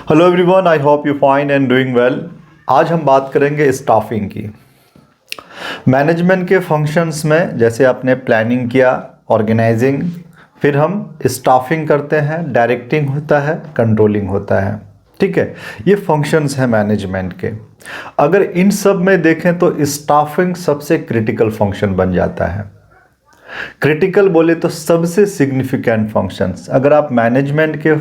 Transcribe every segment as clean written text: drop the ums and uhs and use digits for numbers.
Hello everyone, I hope you fine and doing well. आज हम बात करेंगे स्टाफिंग की। मैनेजमेंट के फंक्शंस में जैसे आपने प्लानिंग किया, ऑर्गेनाइजिंग, फिर हम स्टाफिंग करते हैं, डायरेक्टिंग होता है, कंट्रोलिंग होता है। ठीक है, ये फंक्शंस हैं मैनेजमेंट के। अगर इन सब में देखें तो स्टाफिंग सबसे क्रिटिकल फंक्शन बन जाता है। क्रिटिकल बोले तो सबसे सिग्निफिकेंट फंक्शंस। अगर आप मैनेजमेंट के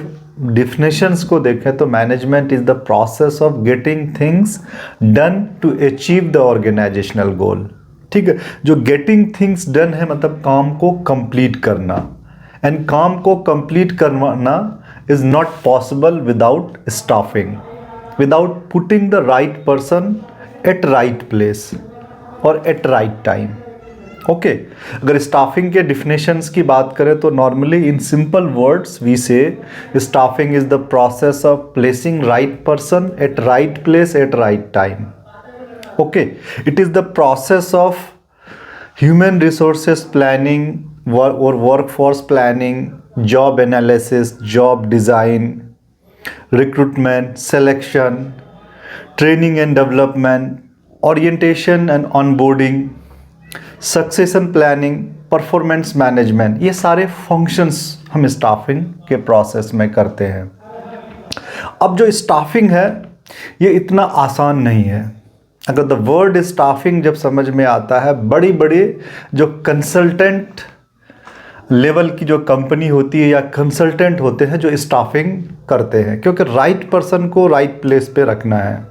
डिफिनेशंस को देखें तो management is the process of getting things done to achieve the organisational goal. ठीक है, जो गेटिंग थिंग्स डन है मतलब काम को कंप्लीट करना, एंड काम को कंप्लीट करना is not possible without staffing, without putting the right person at right place और एट राइट टाइम। ओके, अगर स्टाफिंग के डिफिनेशंस की बात करें तो normally in simple words we say staffing is the process of placing right person at right place at right time. Okay, it is the process of human resources planning और workforce planning, job analysis, job design, recruitment, selection, training and development, orientation and onboarding, succession planning, performance management, ये सारे functions हम staffing के process में करते हैं। अब जो स्टाफिंग है ये इतना आसान नहीं है। अगर द वर्ड स्टाफिंग जब समझ में आता है, बड़ी बड़ी जो कंसल्टेंट लेवल की जो कंपनी होती है या कंसल्टेंट होते हैं जो स्टाफिंग करते हैं, क्योंकि राइट पर्सन को राइट प्लेस पे रखना है।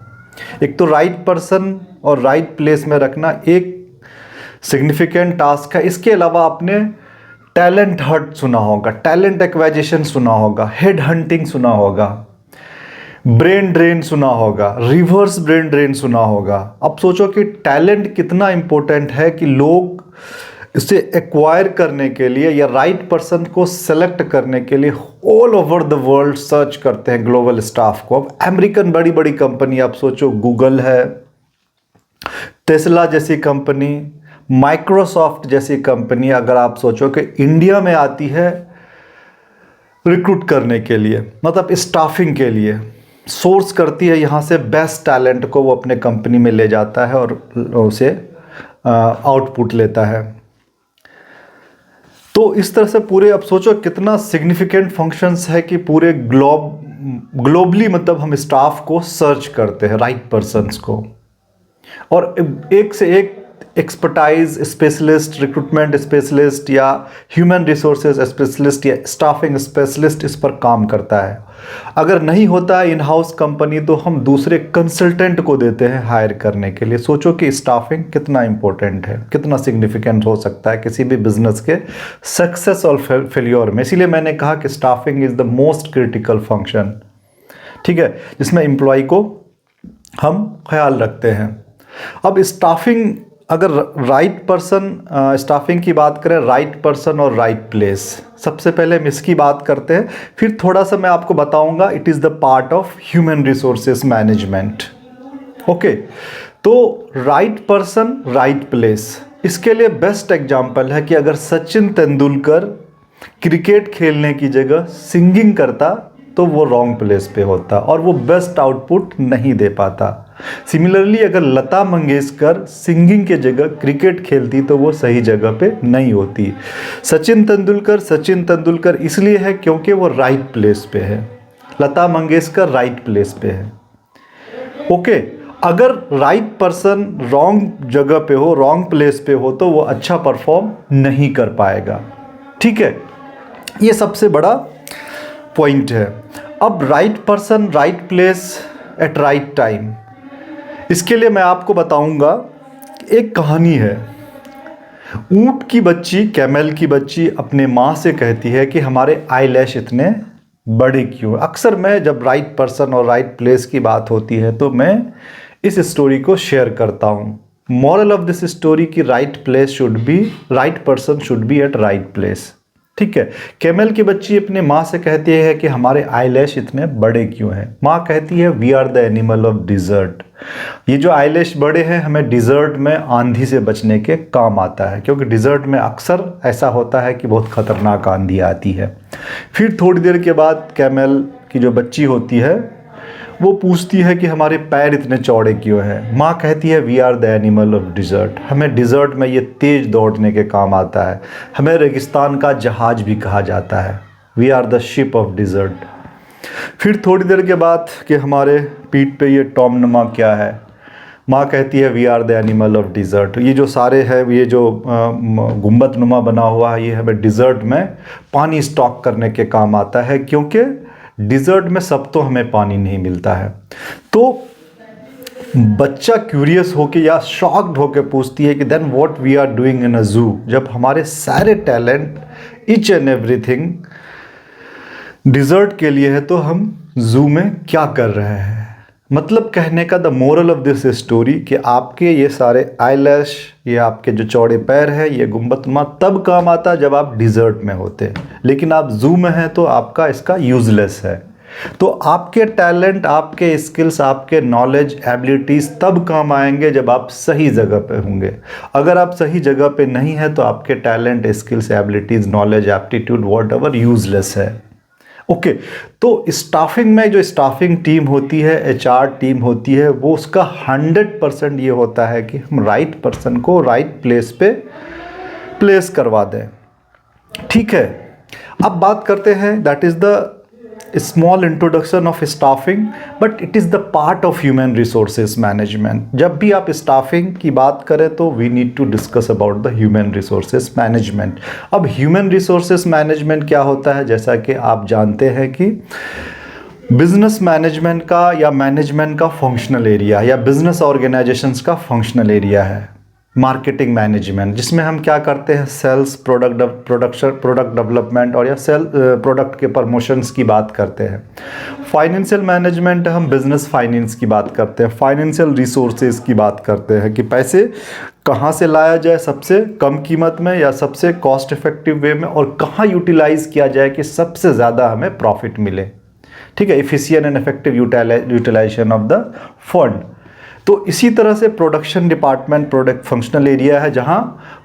एक तो राइट पर्सन और राइट प्लेस में रखना एक सिग्निफिकेंट टास्क है। इसके अलावा आपने टैलेंट हंट सुना होगा, टैलेंट एक्वाजिशन सुना होगा, हेड हंटिंग सुना होगा, ब्रेन ड्रेन सुना होगा, रिवर्स ब्रेन ड्रेन सुना होगा। अब सोचो कि टैलेंट कितना इंपॉर्टेंट है कि लोग इसे एक्वायर करने के लिए या राइट पर्सन को सेलेक्ट करने के लिए all over the world search करते हैं ग्लोबल स्टाफ को। अब अमेरिकन बड़ी बड़ी कंपनी, आप सोचो गूगल है, टेस्ला जैसी कंपनी, माइक्रोसॉफ्ट जैसी कंपनी, अगर आप सोचो कि इंडिया में आती है रिक्रूट करने के लिए, मतलब स्टाफिंग के लिए, सोर्स करती है यहाँ से बेस्ट टैलेंट को, वो अपने कंपनी में ले जाता है और उसे आउटपुट लेता है। तो इस तरह से पूरे, अब सोचो कितना सिग्निफिकेंट फंक्शंस है कि पूरे ग्लोबली मतलब हम स्टाफ को सर्च करते हैं, राइट पर्सन्स को, और एक से एक एक्सपर्टाइज स्पेशलिस्ट, रिक्रूटमेंट स्पेशलिस्ट या ह्यूमन रिसोर्सेज स्पेशलिस्ट या स्टाफिंग स्पेशलिस्ट इस पर काम करता है। अगर नहीं होता है इन हाउस कंपनी तो हम दूसरे कंसल्टेंट को देते हैं हायर करने के लिए। सोचो कि स्टाफिंग कितना इंपॉर्टेंट है, कितना सिग्निफिकेंट हो सकता है किसी भी बिजनेस के सक्सेस और फेल्योर में। इसीलिए मैंने कहा कि staffing is the most critical function, ठीक है, जिसमें एम्प्लॉय को हम ख्याल रखते हैं। अब स्टाफिंग, अगर राइट पर्सन, स्टाफिंग की बात करें, राइट पर्सन और राइट प्लेस, सबसे पहले हम इसकी बात करते हैं, फिर थोड़ा सा मैं आपको बताऊंगा it is the part of human resources management. Okay, तो राइट पर्सन राइट प्लेस, इसके लिए बेस्ट एग्जांपल है कि अगर सचिन तेंदुलकर क्रिकेट खेलने की जगह सिंगिंग करता तो वो रॉन्ग प्लेस पे होता और वो बेस्ट आउटपुट नहीं दे पाता। सिमिलरली अगर लता मंगेशकर सिंगिंग के जगह क्रिकेट खेलती तो वो सही जगह पे नहीं होती। सचिन तेंदुलकर इसलिए है क्योंकि वो राइट प्लेस पे है, लता मंगेशकर राइट प्लेस पे है। ओके, अगर राइट पर्सन रॉन्ग जगह पे हो, रॉन्ग प्लेस पे हो तो वो अच्छा परफॉर्म नहीं कर पाएगा। ठीक है, ये सबसे बड़ा पॉइंट है। अब right person right place at right time, इसके लिए मैं आपको बताऊंगा, एक कहानी है। ऊंट की बच्ची, कैमल की बच्ची अपने माँ से कहती है कि हमारे आईलैश इतने बड़े क्यों। अक्सर मैं जब राइट पर्सन और राइट प्लेस की बात होती है तो मैं इस स्टोरी को शेयर करता हूँ। मॉरल ऑफ दिस स्टोरी की right person should be at right place. ठीक है, कैमल की बच्ची अपने माँ से कहती है कि हमारे आईलैश इतने बड़े क्यों हैं। माँ कहती है we are the animal of desert. ये जो आईलैश बड़े हैं हमें डिजर्ट में आंधी से बचने के काम आता है, क्योंकि डिजर्ट में अक्सर ऐसा होता है कि बहुत खतरनाक आंधी आती है। फिर थोड़ी देर के बाद कैमल की जो बच्ची होती है वो पूछती है कि हमारे पैर इतने चौड़े क्यों हैं। माँ कहती है we are the animal of desert, हमें डिज़र्ट में ये तेज़ दौड़ने के काम आता है, हमें रेगिस्तान का जहाज भी कहा जाता है, we are the ship of desert. फिर थोड़ी देर के बाद कि हमारे पीठ पे ये टॉमनुमा क्या है, माँ कहती है we are the animal of desert. ये जो सारे है, ये जो गुंबद नुमा बना हुआ है, ये हमें डिज़र्ट में पानी स्टॉक करने के काम आता है, क्योंकि डिज़र्ट में सब तो हमें पानी नहीं मिलता है। तो बच्चा क्यूरियस होके या शॉक्ड होके पूछती है कि then what we are doing in a zoo, जब हमारे सारे talent each and everything desert के लिए है तो हम जू में क्या कर रहे हैं। मतलब कहने का the moral of this story कि आपके ये सारे आईलैश, ये आपके जो चौड़े पैर है, ये गुंबदनुमा तब काम आता जब आप डिज़र्ट में होते, लेकिन आप जू में हैं तो आपका इसका यूज़लेस है। तो आपके टैलेंट, आपके स्किल्स, आपके नॉलेज, एबिलिटीज़ तब काम आएंगे जब आप सही जगह पे होंगे। अगर आप सही जगह पे नहीं हैं तो आपके talent, skills, abilities, knowledge, aptitude, whatever useless है। ओके, तो स्टाफिंग में जो स्टाफिंग टीम होती है, एचआर टीम होती है, वो उसका 100% ये होता है कि हम राइट पर्सन को राइट प्लेस पे प्लेस करवा दें। ठीक है, अब बात करते हैं, that is the small introduction of staffing, but it is the part of human resources management. जब भी आप स्टाफिंग की बात करें तो we need to discuss about the human resources management. अब ह्यूमन रिसोर्सेज मैनेजमेंट क्या होता है, जैसा कि आप जानते हैं कि बिजनेस मैनेजमेंट का या मैनेजमेंट का फंक्शनल एरिया या बिजनेस ऑर्गेनाइजेशंस का फंक्शनल एरिया है मार्केटिंग मैनेजमेंट, जिसमें हम क्या करते हैं, सेल्स, प्रोडक्ट डेवलपमेंट और या सेल प्रोडक्ट के प्रमोशंस की बात करते हैं। फाइनेंशियल मैनेजमेंट, हम बिजनेस फाइनेंस की बात करते हैं, फाइनेंशियल रिसोर्सेज की बात करते हैं कि पैसे कहाँ से लाया जाए सबसे कम कीमत में या सबसे कॉस्ट इफेक्टिव वे में, और कहाँ यूटिलाइज किया जाए कि सबसे ज़्यादा हमें प्रॉफिट मिले। ठीक है, efficient and effective utilisation of the fund. तो इसी तरह से production department product functional area है, जहां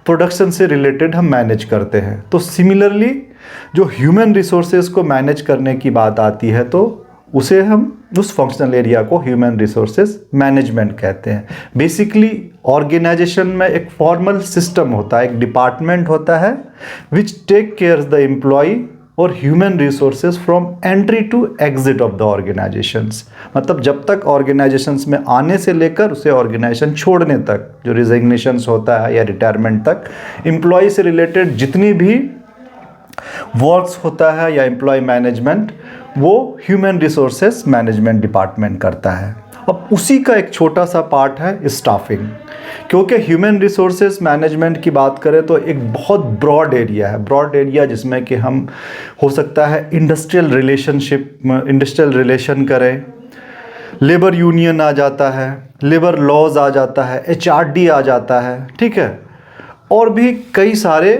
प्रोडक्शन से रिलेटेड हम मैनेज करते हैं। तो सिमिलरली जो ह्यूमन रिसोर्सेज को मैनेज करने की बात आती है तो उसे हम उस फंक्शनल एरिया को ह्यूमन रिसोर्सेज मैनेजमेंट कहते हैं। बेसिकली ऑर्गेनाइजेशन में एक फॉर्मल सिस्टम होता है, एक डिपार्टमेंट होता है which take care the employ और human resources from entry to exit of the organisations. मतलब जब तक ऑर्गेनाइजेशंस में आने से लेकर उसे ऑर्गेनाइजेशन छोड़ने तक, जो रिजिग्नेशंस होता है या रिटायरमेंट तक, एम्प्लॉय से रिलेटेड जितनी भी वर्क्स होता है या एम्प्लॉय मैनेजमेंट, वो ह्यूमन रिसोर्सेज मैनेजमेंट डिपार्टमेंट करता है। अब उसी का एक छोटा सा पार्ट है स्टाफिंग, क्योंकि ह्यूमन रिसोर्सेज मैनेजमेंट की बात करें तो एक बहुत ब्रॉड एरिया है, ब्रॉड एरिया जिसमें कि हम हो सकता है इंडस्ट्रियल रिलेशन करें, लेबर यूनियन आ जाता है, लेबर लॉज आ जाता है, एचआरडी आ जाता है, ठीक है, और भी कई सारे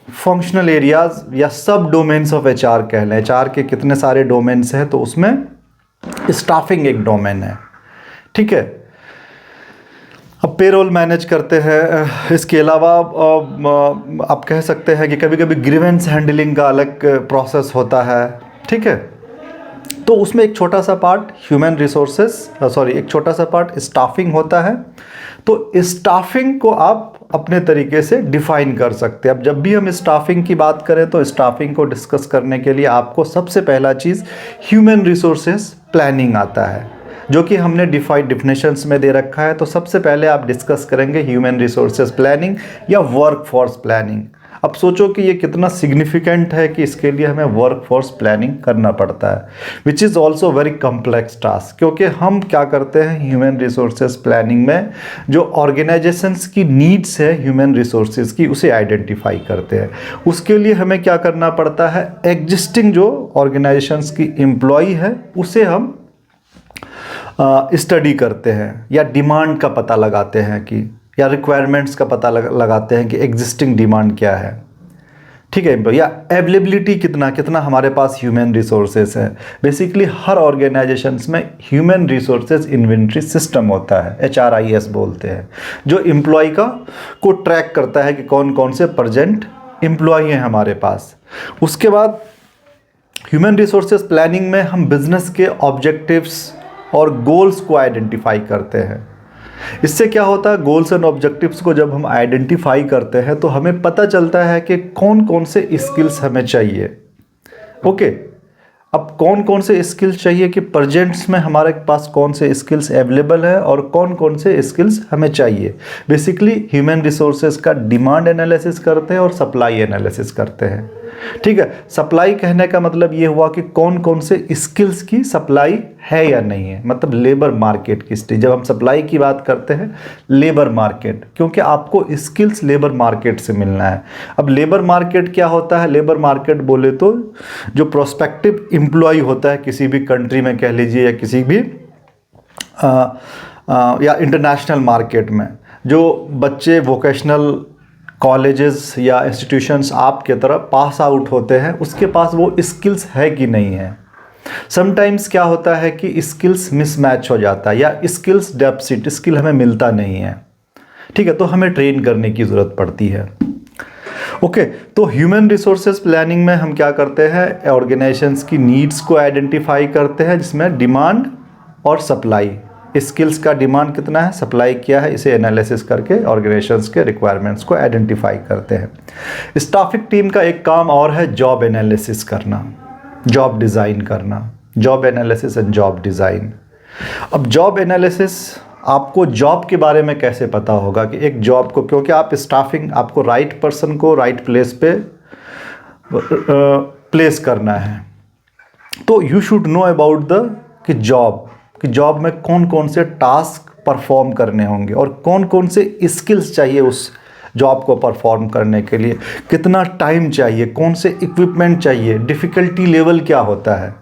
फंक्शनल एरियाज या सब डोमेन्स ऑफ एचआर कह लें। एचआर के कितने सारे डोमेन्स हैं तो उसमें स्टाफिंग एक डोमेन है। ठीक है, अब पेरोल मैनेज करते हैं। इसके अलावा आप कह सकते हैं कि कभी कभी ग्रीवेंस हैंडलिंग का अलग प्रोसेस होता है। ठीक है, तो उसमें एक छोटा सा पार्ट ह्यूमन रिसोर्सेज एक छोटा सा पार्ट स्टाफिंग होता है। तो स्टाफिंग को आप अपने तरीके से डिफाइन कर सकते हैं। अब जब भी हम स्टाफिंग की बात करें तो स्टाफिंग को डिस्कस करने के लिए आपको सबसे पहला चीज़ ह्यूमन रिसोर्सेज प्लानिंग आता है, जो कि हमने डिफिनेशंस में दे रखा है। तो सबसे पहले आप डिस्कस करेंगे ह्यूमन रिसोर्सेज प्लानिंग या वर्क फोर्स प्लानिंग। अब सोचो कि ये कितना सिग्निफिकेंट है कि इसके लिए हमें वर्क फोर्स प्लानिंग करना पड़ता है, which is also very complex task. क्योंकि हम क्या करते हैं ह्यूमन रिसोर्सेज प्लानिंग में, जो ऑर्गेनाइजेशंस की नीड्स है ह्यूमन रिसोर्सेज की, उसे आइडेंटिफाई करते हैं। उसके लिए हमें क्या करना पड़ता है, एग्जिस्टिंग जो ऑर्गेनाइजेशंस की एम्प्लॉय है उसे हम स्टडी करते हैं या डिमांड का पता लगाते हैं कि, या रिक्वायरमेंट्स का पता लगाते हैं कि एग्जिस्टिंग डिमांड क्या है। ठीक है, या अवेलेबिलिटी कितना हमारे पास ह्यूमन रिसोर्सेज है। बेसिकली हर ऑर्गेनाइजेशंस में ह्यूमन रिसोर्सेज इन्वेंट्री सिस्टम होता है, HRIS बोलते हैं, जो एम्प्लॉय को ट्रैक करता है कि कौन कौन से प्रेजेंट एम्प्लॉय हैं हमारे पास। उसके बाद ह्यूमन रिसोर्सेज प्लानिंग में हम बिजनेस के ऑब्जेक्टिव्स और गोल्स को आइडेंटिफाई करते हैं। इससे क्या होता है, गोल्स एंड ऑब्जेक्टिव्स को जब हम आइडेंटिफाई करते हैं तो हमें पता चलता है कि कौन कौन से स्किल्स हमें चाहिए। ओके, अब कौन कौन से स्किल्स चाहिए कि प्रेजेंट्स में हमारे पास कौन से स्किल्स अवेलेबल है और कौन कौन से स्किल्स हमें चाहिए। बेसिकली ह्यूमन रिसोर्सेज का डिमांड एनालिसिस करते हैं और सप्लाई एनालिसिस करते हैं। ठीक है, सप्लाई कहने का मतलब ये हुआ कि कौन कौन से स्किल्स की सप्लाई है या नहीं है, मतलब लेबर मार्केट की स्टेज। जब हम सप्लाई की बात करते हैं, लेबर मार्केट, क्योंकि आपको स्किल्स लेबर मार्केट से मिलना है। अब लेबर मार्केट क्या होता है, लेबर मार्केट बोले तो जो प्रोस्पेक्टिव एम्प्लॉय होता है किसी भी कंट्री में कह लीजिए या किसी भी या इंटरनेशनल मार्केट में, जो बच्चे वोकेशनल कॉलेजेस या इंस्टीट्यूशंस आपके तरफ पास आउट होते हैं, उसके पास वो स्किल्स है कि नहीं है। समटाइम्स क्या होता है कि स्किल्स मिसमैच हो जाता है या स्किल्स डेफिसिट, स्किल हमें मिलता नहीं है। ठीक है, तो हमें ट्रेन करने की ज़रूरत पड़ती है। ओके, तो ह्यूमन रिसोर्सेज प्लानिंग में हम क्या करते हैं, ऑर्गेनाइजेशंस की नीड्स को आइडेंटिफाई करते हैं, जिसमें डिमांड और सप्लाई, स्किल्स का डिमांड कितना है, सप्लाई क्या है, इसे एनालिसिस करके ऑर्गेनाइजेशंस के रिक्वायरमेंट्स को आइडेंटिफाई करते हैं। स्टाफिंग टीम का एक काम और है जॉब एनालिसिस करना, जॉब डिज़ाइन करना, job analysis and job design. अब जॉब एनालिसिस आपको जॉब के बारे में कैसे पता होगा कि एक जॉब को, क्योंकि आप स्टाफिंग, आपको राइट पर्सन को राइट प्लेस पे प्लेस करना है, तो you should know about the कि जॉब में कौन कौन से टास्क परफॉर्म करने होंगे और कौन कौन से स्किल्स चाहिए उस जॉब को परफॉर्म करने के लिए, कितना टाइम चाहिए, कौन से इक्विपमेंट चाहिए, डिफ़िकल्टी लेवल क्या होता है।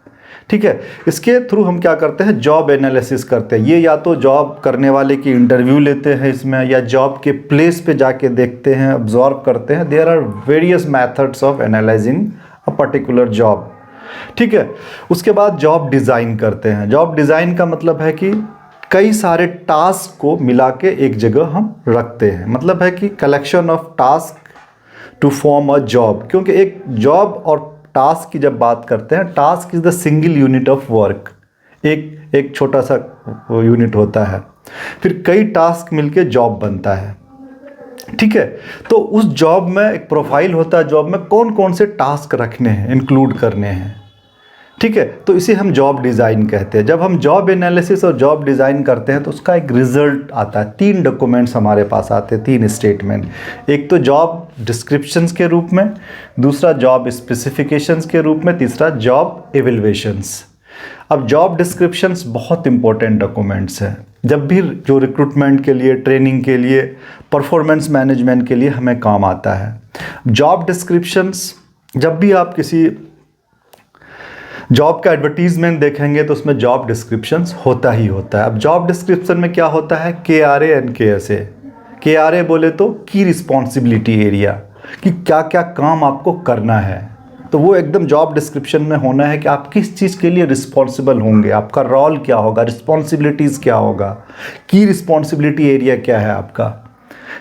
ठीक है, इसके थ्रू हम क्या करते हैं, जॉब एनालिसिस करते हैं। ये या तो जॉब करने वाले की इंटरव्यू लेते हैं इसमें, या जॉब के प्लेस पे जाके देखते हैं, ऑब्जर्व करते हैं। There are various methods of analysing a particular job. ठीक है, उसके बाद जॉब डिज़ाइन करते हैं। जॉब डिज़ाइन का मतलब है कि कई सारे टास्क को मिला के एक जगह हम रखते हैं, मतलब है कि collection of task to form a job. क्योंकि एक जॉब और टास्क की जब बात करते हैं, task is the single unit of work, एक छोटा सा यूनिट होता है, फिर कई टास्क मिलके जॉब बनता है। ठीक है, तो उस जॉब में एक प्रोफाइल होता है, जॉब में कौन कौन से टास्क रखने हैं, इंक्लूड करने हैं। ठीक है, तो इसे हम जॉब डिज़ाइन कहते हैं। जब हम जॉब एनालिसिस और जॉब डिज़ाइन करते हैं तो उसका एक रिजल्ट आता है। 3 डॉक्यूमेंट्स हमारे पास आते हैं, 3 स्टेटमेंट। एक तो जॉब डिस्क्रिप्शंस के रूप में, दूसरा जॉब स्पेसिफिकेशंस के रूप में, तीसरा जॉब एवेल्युएशंस। अब जॉब डिस्क्रिप्शंस बहुत इंपॉर्टेंट डॉक्यूमेंट्स हैं जब भी जो रिक्रूटमेंट के लिए, ट्रेनिंग के लिए, परफॉर्मेंस मैनेजमेंट के लिए हमें काम आता है। जॉब डिस्क्रिप्शंस, जब भी आप किसी जॉब का एडवर्टीजमेंट देखेंगे तो उसमें जॉब डिस्क्रिप्शंस होता ही होता है। अब जॉब डिस्क्रिप्शन में क्या होता है, KRA एंड KSA। KRA बोले तो की रिस्पॉन्सिबिलिटी एरिया, कि क्या क्या काम आपको करना है, तो वो एकदम जॉब डिस्क्रिप्शन में होना है कि आप किस चीज़ के लिए रिस्पॉन्सिबल होंगे, आपका रोल क्या होगा, रिस्पॉन्सिबिलिटीज़ क्या होगा, की रिस्पॉन्सिबिलिटी एरिया क्या है आपका।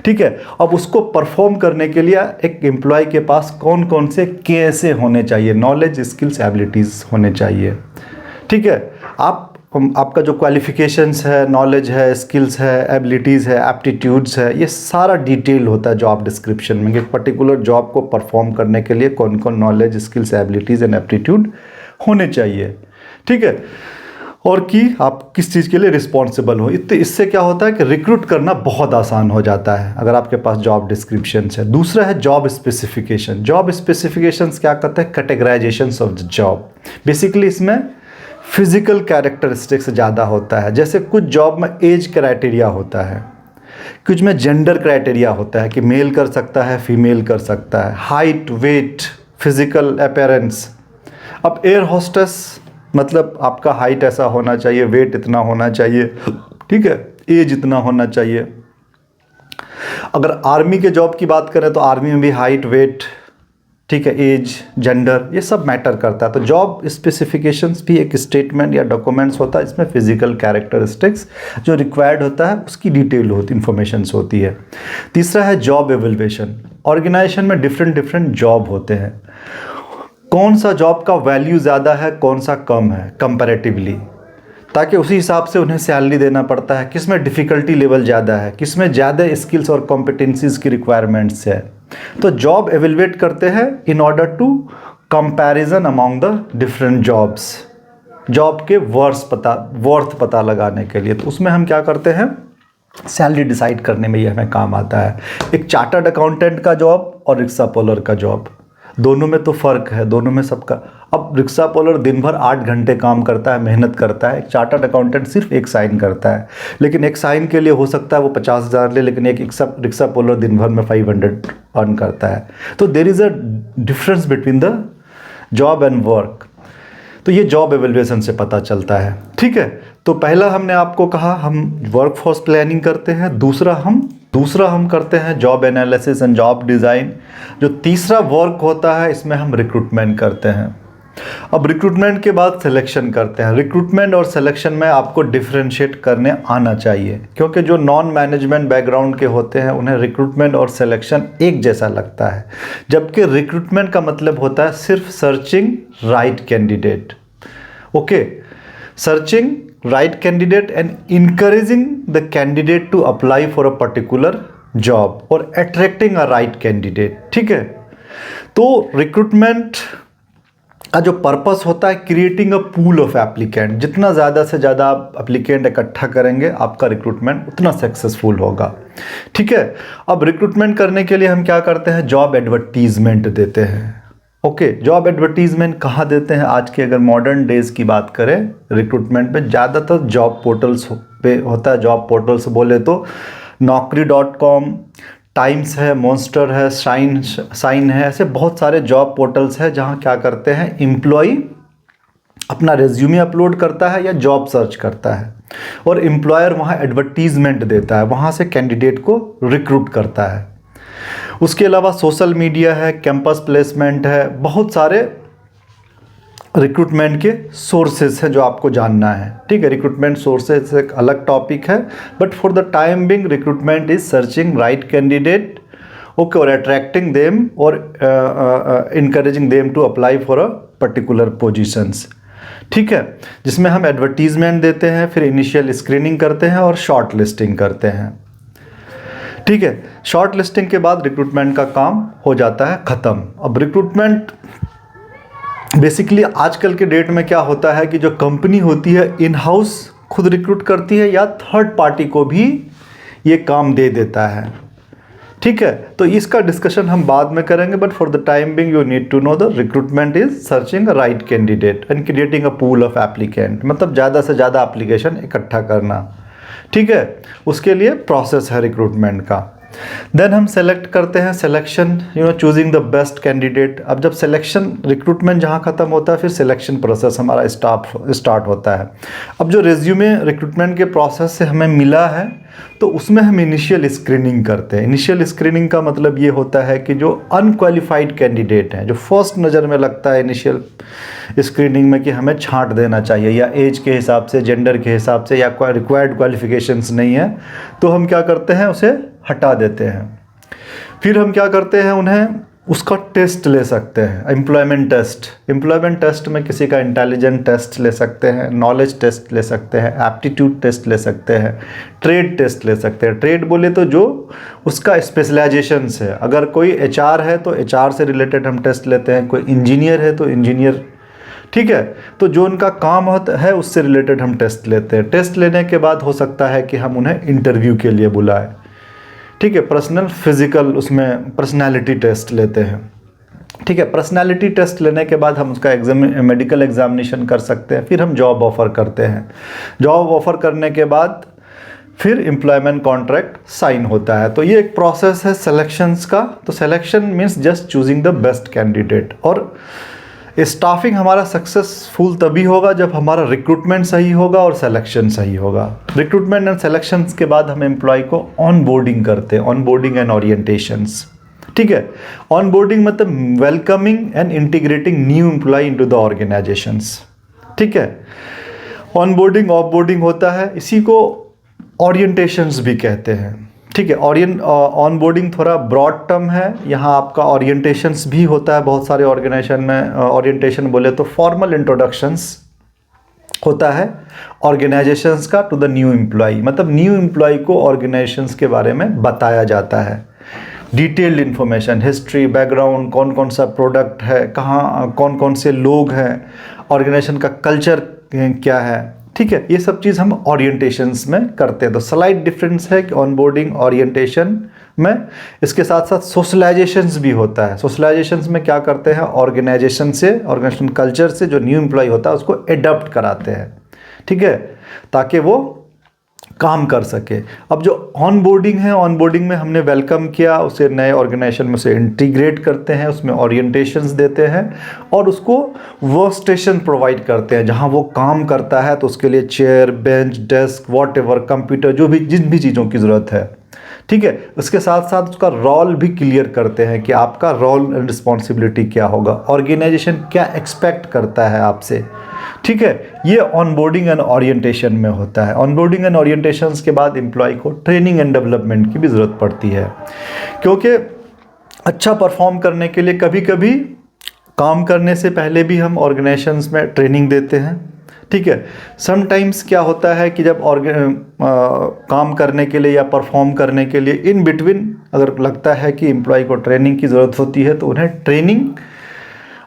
ठीक है, अब उसको परफॉर्म करने के लिए एक एम्प्लॉय के पास कौन कौन से KSA होने चाहिए, नॉलेज, स्किल्स, एबिलिटीज़ होने चाहिए। ठीक है, आपका जो क्वालिफिकेशंस है, नॉलेज है, स्किल्स है, एबिलिटीज़ है, एप्टीट्यूड्स है, ये सारा डिटेल होता है जॉब डिस्क्रिप्शन में कि पर्टिकुलर जॉब को परफॉर्म करने के लिए कौन कौन knowledge, skills, abilities and aptitude होने चाहिए। ठीक है, और कि आप किस चीज़ के लिए रिस्पॉन्सिबल हो। इससे क्या होता है कि रिक्रूट करना बहुत आसान हो जाता है अगर आपके पास जॉब डिस्क्रिप्शन है। दूसरा है जॉब स्पेसिफिकेशन। जॉब स्पेसिफिकेशंस क्या करते हैं, कैटेगराइजेशंस ऑफ द जॉब। बेसिकली इसमें फिजिकल कैरेक्टरिस्टिक्स ज़्यादा होता है। जैसे कुछ जॉब में एज क्राइटेरिया होता है, कुछ में जेंडर क्राइटेरिया होता है कि मेल कर सकता है, फीमेल कर सकता है, हाइट, वेट, फिजिकल अपीयरेंस। अब एयर होस्टेस मतलब आपका हाइट ऐसा होना चाहिए, वेट इतना होना चाहिए, ठीक है, एज इतना होना चाहिए। अगर आर्मी के जॉब की बात करें तो आर्मी में भी हाइट, वेट, ठीक है, एज, जेंडर, ये सब मैटर करता है। तो जॉब स्पेसिफिकेशंस भी एक स्टेटमेंट या डॉक्यूमेंट्स होता है, इसमें फिजिकल कैरेक्टरिस्टिक्स जो रिक्वायर्ड होता है उसकी डिटेल होती, इंफॉर्मेशंस होती है। तीसरा है जॉब एवेल्युएशन। ऑर्गेनाइजेशन में डिफरेंट जॉब होते हैं, कौन सा जॉब का वैल्यू ज़्यादा है, कौन सा कम है कंपैरेटिवली, ताकि उसी हिसाब से उन्हें सैलरी देना पड़ता है, किस में डिफ़िकल्टी लेवल ज़्यादा है, किस में ज़्यादा स्किल्स और कॉम्पिटेंसीज़ की रिक्वायरमेंट्स है। तो जॉब एवेलुएट करते हैं in order to comparison among the different jobs, job के वर्थ पता लगाने के लिए। तो उसमें हम क्या करते हैं, सैलरी डिसाइड करने में ये हमें काम आता है। एक चार्टर्ड अकाउंटेंट का जॉब और रिक्शा पुलर का जॉब, दोनों में तो फ़र्क है, दोनों में सबका। अब रिक्शा पुलर दिन भर 8 घंटे काम करता है, मेहनत करता है। एक चार्टर्ड अकाउंटेंट सिर्फ एक साइन करता है, लेकिन एक साइन के लिए हो सकता है वो 50,000 ले, लेकिन एक रिक्शा पुलर दिन भर में 500 अर्न करता है। तो there is a difference between the job and work. तो ये जॉब एवेल्युएशन से पता चलता है, ठीक है। तो पहला हमने आपको कहा हम वर्कफोर्स प्लानिंग करते हैं, दूसरा हम करते हैं job analysis and job design. जो तीसरा वर्क होता है इसमें हम रिक्रूटमेंट करते हैं। अब रिक्रूटमेंट के बाद सिलेक्शन करते हैं। रिक्रूटमेंट और सिलेक्शन में आपको डिफ्रेंशिएट करने आना चाहिए, क्योंकि जो नॉन मैनेजमेंट बैकग्राउंड के होते हैं उन्हें रिक्रूटमेंट और सिलेक्शन एक जैसा लगता है, जबकि रिक्रूटमेंट का मतलब होता है सिर्फ searching right candidate. Okay, searching right candidate and encouraging the candidate to apply for a particular job और अट्रैक्टिंग अ राइट कैंडिडेट, ठीक है। तो रिक्रूटमेंट का जो पर्पस होता है creating a pool of applicant, जितना ज़्यादा से ज़्यादा आप एप्लीकेंट इकट्ठा करेंगे आपका रिक्रूटमेंट उतना सक्सेसफुल होगा, ठीक है। अब रिक्रूटमेंट करने के लिए हम क्या करते हैं, जॉब एडवर्टीजमेंट देते हैं। ओके, जॉब एडवर्टीजमेंट कहाँ देते हैं, आज के अगर मॉडर्न डेज़ की बात करें रिक्रूटमेंट पे ज़्यादातर जॉब पोर्टल्स पे होता है। जॉब पोर्टल्स बोले तो naukri.com, टाइम्स है, मॉन्स्टर है, साइन है, ऐसे बहुत सारे जॉब पोर्टल्स हैं जहाँ क्या करते हैं, एम्प्लॉई अपना रेज्यूमे अपलोड करता है या जॉब सर्च करता है और एम्प्लॉयर वहाँ एडवर्टीजमेंट देता है, वहाँ से कैंडिडेट को रिक्रूट करता है। उसके अलावा सोशल मीडिया है, कैंपस प्लेसमेंट है, बहुत सारे रिक्रूटमेंट के सोर्सेस हैं जो आपको जानना है, ठीक है। रिक्रूटमेंट सोर्सेस एक अलग टॉपिक है, but for the time being recruitment is searching right candidate, okay, और अट्रैक्टिंग देम और encouraging them to apply for a particular positions, ठीक है, जिसमें हम एडवर्टीजमेंट देते हैं, फिर इनिशियल स्क्रीनिंग करते हैं और शॉर्ट लिस्टिंग करते हैं, ठीक है। शॉर्ट लिस्टिंग के बाद रिक्रूटमेंट का काम हो जाता है ख़त्म। अब रिक्रूटमेंट बेसिकली आजकल के डेट में क्या होता है कि जो कंपनी होती है इन हाउस खुद रिक्रूट करती है या थर्ड पार्टी को भी ये काम दे देता है, ठीक है। तो इसका डिस्कशन हम बाद में करेंगे, but for the time being you need to know the recruitment is searching a right candidate and creating a pool of applicant, मतलब ज़्यादा से ज़्यादा एप्लीकेशन इकट्ठा करना, ठीक है। उसके लिए प्रोसेस है रिक्रूटमेंट का। देन हम सेलेक्ट करते हैं, selection, choosing the best candidate. अब जब सिलेक्शन रिक्रूटमेंट जहाँ ख़त्म होता है फिर सिलेक्शन प्रोसेस हमारा स्टार्ट होता है। अब जो रेज्यूमे रिक्रूटमेंट के प्रोसेस से हमें मिला है तो उसमें हम इनिशियल स्क्रीनिंग करते हैं। इनिशियल स्क्रीनिंग का मतलब ये होता है कि जो अनक्वालिफाइड कैंडिडेट हैं, जो फर्स्ट नज़र में लगता है इनिशियल स्क्रीनिंग में कि हमें छांट देना चाहिए या एज के हिसाब से, जेंडर के हिसाब से या रिक्वायर्ड क्वालिफिकेशंस नहीं है, तो हम क्या करते हैं, उसे हटा देते हैं। फिर हम क्या करते हैं, उन्हें उसका टेस्ट ले सकते हैं, एम्प्लॉयमेंट टेस्ट में किसी का इंटेलिजेंट टेस्ट ले सकते हैं, नॉलेज टेस्ट ले सकते हैं, एप्टीट्यूड टेस्ट ले सकते हैं, ट्रेड टेस्ट ले सकते हैं। ट्रेड बोले तो जो उसका स्पेशलाइजेशंस है, अगर कोई एचआर है तो एचआर से रिलेटेड हम टेस्ट लेते हैं, कोई इंजीनियर है तो इंजीनियर, ठीक है। तो जो उनका काम होता है उससे रिलेटेड हम टेस्ट लेते हैं। टेस्ट लेने के बाद हो सकता है कि हम उन्हें इंटरव्यू के लिए बुलाएं, ठीक है। पर्सनल फिजिकल, उसमें पर्सनालिटी टेस्ट लेते हैं, ठीक है। पर्सनालिटी टेस्ट लेने के बाद हम उसका मेडिकल एग्जामिनेशन कर सकते हैं। फिर हम जॉब ऑफ़र करते हैं। जॉब ऑफ़र करने के बाद फिर एम्प्लॉयमेंट कॉन्ट्रैक्ट साइन होता है। तो ये एक प्रोसेस है सिलेक्शंस का। तो selection means just choosing the best candidate. और स्टाफिंग हमारा सक्सेसफुल तभी होगा जब हमारा रिक्रूटमेंट सही होगा और सिलेक्शन सही होगा। रिक्रूटमेंट एंड सिलेक्शंस के बाद हम एम्प्लॉय को ऑन बोर्डिंग करते हैं, ऑन बोर्डिंग एंड ओरिएंटेशंस, ठीक है। ऑन बोर्डिंग मतलब welcoming and integrating new employ into the organisations, ठीक है। ऑन बोर्डिंग, ऑफ बोर्डिंग होता है, इसी को ओरिएंटेशंस भी कहते हैं, ठीक है। ऑन बोर्डिंग थोड़ा ब्रॉड टर्म है, यहाँ आपका ओरिएंटेशंस भी होता है बहुत सारे ऑर्गेनाइजेशन में। ओरिएंटेशन बोले तो फॉर्मल इंट्रोडक्शंस होता है ऑर्गेनाइजेशंस का टू द न्यू एम्प्लॉय, मतलब न्यू एम्प्लॉय को ऑर्गेनाइजेशंस के बारे में बताया जाता है। डिटेल्ड इन्फॉर्मेशन, हिस्ट्री, बैकग्राउंड, कौन कौन सा प्रोडक्ट है, कहाँ कौन कौन से लोग हैं, ऑर्गेनाइजेशन का कल्चर क्या है, ठीक है, ये सब चीज़ हम ओरिएंटेशंस में करते हैं। तो स्लाइड डिफरेंस है कि ऑनबोर्डिंग ओरिएंटेशन में। इसके साथ साथ सोशलाइजेशंस भी होता है। सोशलाइजेशंस में क्या करते हैं, ऑर्गेनाइजेशन से, ऑर्गेनाइजेशन कल्चर से जो न्यू एम्प्लॉय होता है उसको एडॉप्ट कराते हैं, ठीक है, ताकि वो काम कर सके। अब जो ऑनबोर्डिंग है, ऑनबोर्डिंग में हमने वेलकम किया, उसे नए ऑर्गेनाइजेशन में उसे इंटीग्रेट करते हैं, उसमें ओरिएंटेशंस देते हैं और उसको वर्क स्टेशन प्रोवाइड करते हैं जहां वो काम करता है। तो उसके लिए chair, bench, desk, whatever, computer, जो भी जिन भी चीज़ों की ज़रूरत है, ठीक है। उसके साथ साथ उसका रोल भी क्लियर करते हैं कि आपका रोल एंड रिस्पॉन्सिबिलिटी क्या होगा, ऑर्गेनाइजेशन क्या एक्सपेक्ट करता है आपसे, ठीक है। ये ऑनबोर्डिंग एंड ओरिएंटेशन में होता है। ऑनबोर्डिंग एंड ओरिएंटेशन के बाद एम्प्लॉय को ट्रेनिंग एंड डेवलपमेंट की भी ज़रूरत पड़ती है, क्योंकि अच्छा परफॉर्म करने के लिए कभी कभी काम करने से पहले भी हम ऑर्गेनाइजेशंस में ट्रेनिंग देते हैं, ठीक है। समटाइम्स क्या होता है कि जब काम करने के लिए या परफॉर्म करने के लिए इन बिटवीन अगर लगता है कि एम्प्लॉय को ट्रेनिंग की ज़रूरत होती है तो उन्हें ट्रेनिंग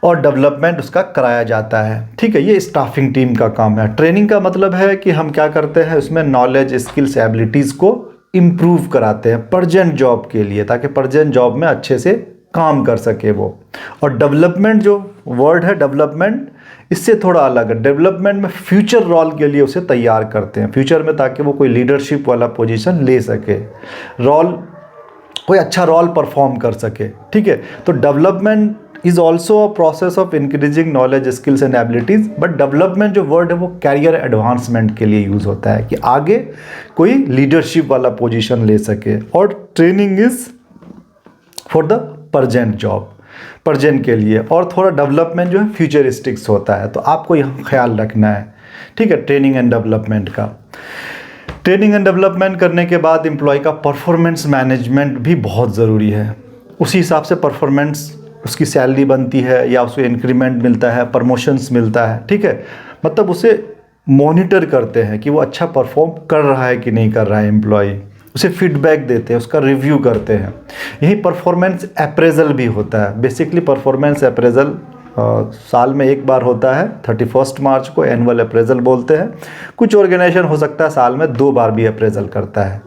और डेवलपमेंट उसका कराया जाता है, ठीक है। ये स्टाफिंग टीम का काम है। ट्रेनिंग का मतलब है कि हम क्या करते हैं, उसमें नॉलेज, स्किल्स, एबिलिटीज़ को इम्प्रूव कराते हैं प्रेजेंट जॉब के लिए, ताकि प्रेजेंट जॉब में अच्छे से काम कर सके वो। और डेवलपमेंट जो वर्ड है, डेवलपमेंट, इससे थोड़ा अलग है। डेवलपमेंट में फ्यूचर रोल के लिए उसे तैयार करते हैं फ्यूचर में, ताकि वो कोई लीडरशिप वाला पोजीशन ले सके, रोल, कोई अच्छा रोल परफॉर्म कर सके, ठीक है। तो development is also a process of increasing knowledge, skills and abilities. But development जो वर्ड है वो कैरियर एडवांसमेंट के लिए यूज़ होता है कि आगे कोई लीडरशिप वाला पोजीशन ले सके। और training is for the present job, present के लिए। और थोड़ा डेवलपमेंट जो है फ्यूचरिस्टिक्स होता है, तो आपको यहाँ ख्याल रखना है, ठीक है, ट्रेनिंग एंड डेवलपमेंट का। ट्रेनिंग एंड डेवलपमेंट करने के बाद एम्प्लॉय का परफॉर्मेंस मैनेजमेंट भी बहुत ज़रूरी है। उसी हिसाब से परफॉर्मेंस, उसकी सैलरी बनती है या उसे इंक्रीमेंट मिलता है, प्रमोशंस मिलता है, ठीक है। मतलब उसे मॉनिटर करते हैं कि वो अच्छा परफॉर्म कर रहा है कि नहीं कर रहा है एम्प्लॉय, उसे फीडबैक देते हैं, उसका रिव्यू करते हैं। यही परफॉर्मेंस अप्रेजल भी होता है। बेसिकली परफॉर्मेंस अप्रेजल साल में एक बार होता है, 31 मार्च को एनुअल अप्रेजल बोलते हैं। कुछ ऑर्गेनाइजेशन हो सकता है साल में 2 बार भी अप्रेजल करता है,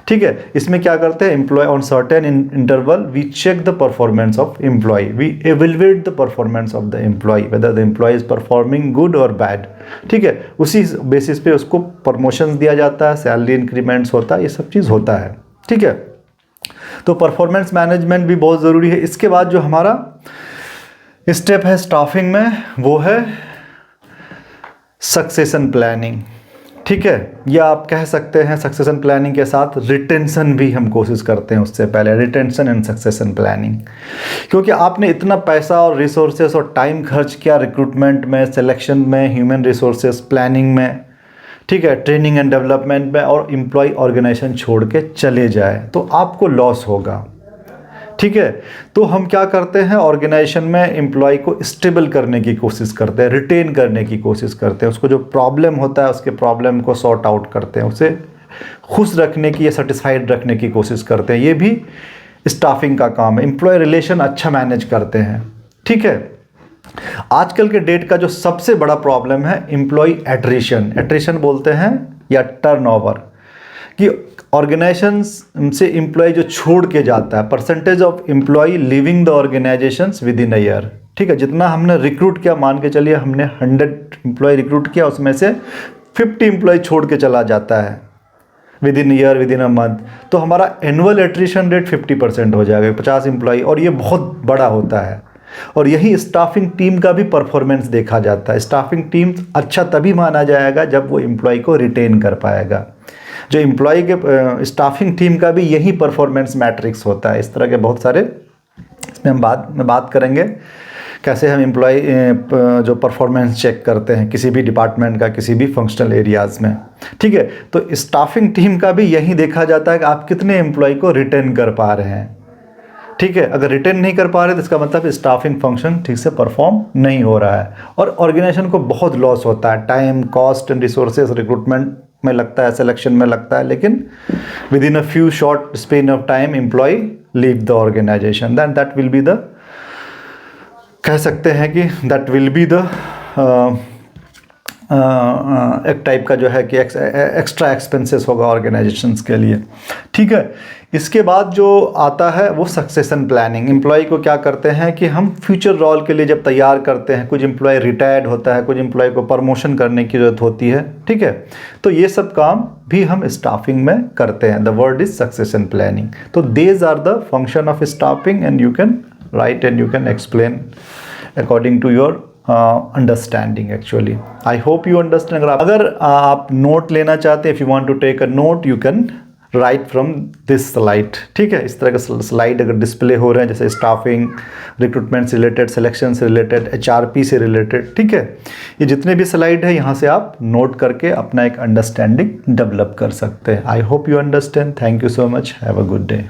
ठीक है। इसमें क्या करते हैं, employee on certain interval we check the performance of employee, we evaluate the performance of the employee, whether the employee is performing good और बैड, ठीक है। उसी बेसिस पे उसको प्रमोशंस दिया जाता है, सैलरी इंक्रीमेंट्स होता है, ये सब चीज़ होता है, ठीक है। तो परफॉर्मेंस मैनेजमेंट भी बहुत ज़रूरी है। इसके बाद जो हमारा स्टेप है स्टाफिंग में, वो है सक्सेशन प्लानिंग, ठीक है। या आप कह सकते हैं सक्सेशन प्लानिंग के साथ रिटेंशन भी हम कोशिश करते हैं उससे पहले, रिटेंशन एंड सक्सेशन प्लानिंग। क्योंकि आपने इतना पैसा और रिसोर्सेस और टाइम खर्च किया रिक्रूटमेंट में, सिलेक्शन में, ह्यूमन रिसोर्सेस प्लानिंग में, ठीक है, ट्रेनिंग एंड डेवलपमेंट में, और एम्प्लॉय ऑर्गेनाइजेशन छोड़ के चले जाए तो आपको लॉस होगा, ठीक है। तो हम क्या करते हैं, ऑर्गेनाइजेशन में एम्प्लॉय को स्टेबल करने की कोशिश करते हैं, रिटेन करने की कोशिश करते हैं, उसको जो प्रॉब्लम होता है उसके प्रॉब्लम को सॉर्ट आउट करते हैं, उसे खुश रखने की या सेटिस्फाइड रखने की कोशिश करते हैं। ये भी स्टाफिंग का काम है। एम्प्लॉय रिलेशन अच्छा मैनेज करते हैं, ठीक है। आजकल के डेट का जो सबसे बड़ा प्रॉब्लम है एम्प्लॉय एट्रिशन, एट्रिशन बोलते हैं या टर्नओवर, कि ऑर्गेनाइजेशन से एम्प्लॉय जो छोड़ के जाता है, percentage of employee living the organisation within a year, ठीक है। जितना हमने रिक्रूट किया, मान के चलिए हमने 100 एम्प्लॉय रिक्रूट किया, उसमें से 50 एम्प्लॉय छोड़ के चला जाता है with in year, with in a month, तो हमारा एनुअल एट्रिशन रेट 50% हो जाएगा, 50 एम्प्लॉय, और ये बहुत बड़ा होता है। और यही स्टाफिंग टीम का भी परफॉर्मेंस देखा जाता है। स्टाफिंग टीम अच्छा तभी माना जाएगा जब वो एम्प्लॉय को रिटेन कर पाएगा। जो एम्प्लॉय के स्टाफिंग टीम का भी यही परफॉर्मेंस मैट्रिक्स होता है। इस तरह के बहुत सारे, इसमें हम बाद में बात करेंगे कैसे हम एम्प्लॉय जो परफॉर्मेंस चेक करते हैं किसी भी डिपार्टमेंट का, किसी भी फंक्शनल एरियाज़ में, ठीक है। तो स्टाफिंग टीम का भी यही देखा जाता है कि आप कितने एम्प्लॉय को रिटेन कर पा रहे हैं, ठीक है, अगर रिटेन नहीं कर पा रहे तो इसका मतलब स्टाफिंग फंक्शन ठीक से परफॉर्म नहीं हो रहा है और ऑर्गेनाइजेशन को बहुत लॉस होता है, time, cost and resources recruitment में लगता है, सिलेक्शन में लगता है, लेकिन within a few short span of time employee leave the organisation, then that will be the, कह सकते हैं कि दैट विल बी द एक टाइप का जो है कि एक्स्ट्रा एक्सपेंसेस होगा ऑर्गेनाइजेशंस के लिए। ठीक है, इसके बाद जो आता है वो सक्सेशन प्लानिंग। एम्प्लॉय को क्या करते हैं कि हम फ्यूचर रोल के लिए जब तैयार करते हैं, कुछ एम्प्लॉय रिटायर्ड होता है, कुछ एम्प्लॉय को प्रमोशन करने की ज़रूरत होती है, ठीक है, तो ये सब काम भी हम स्टाफिंग में करते हैं। The word is succession planning. तो these are the function of staffing and you can write and you can explain according to your understanding actually. I hope you understand. अगर आप नोट लेना चाहते हैं, if you want to take a note, you can write from this slide. ठीक है, इस तरह का स्लाइड अगर डिस्प्ले हो रहे हैं, जैसे स्टाफिंग, रिक्रूटमेंट से रिलेटेड, सिलेक्शन से रिलेटेड, HRP से रिलेटेड, ठीक है, ये जितने भी स्लाइड है यहाँ से आप नोट करके अपना एक अंडरस्टैंडिंग डेवलप कर सकते हैं। आई hope you understand. Thank you so much. Have a good day.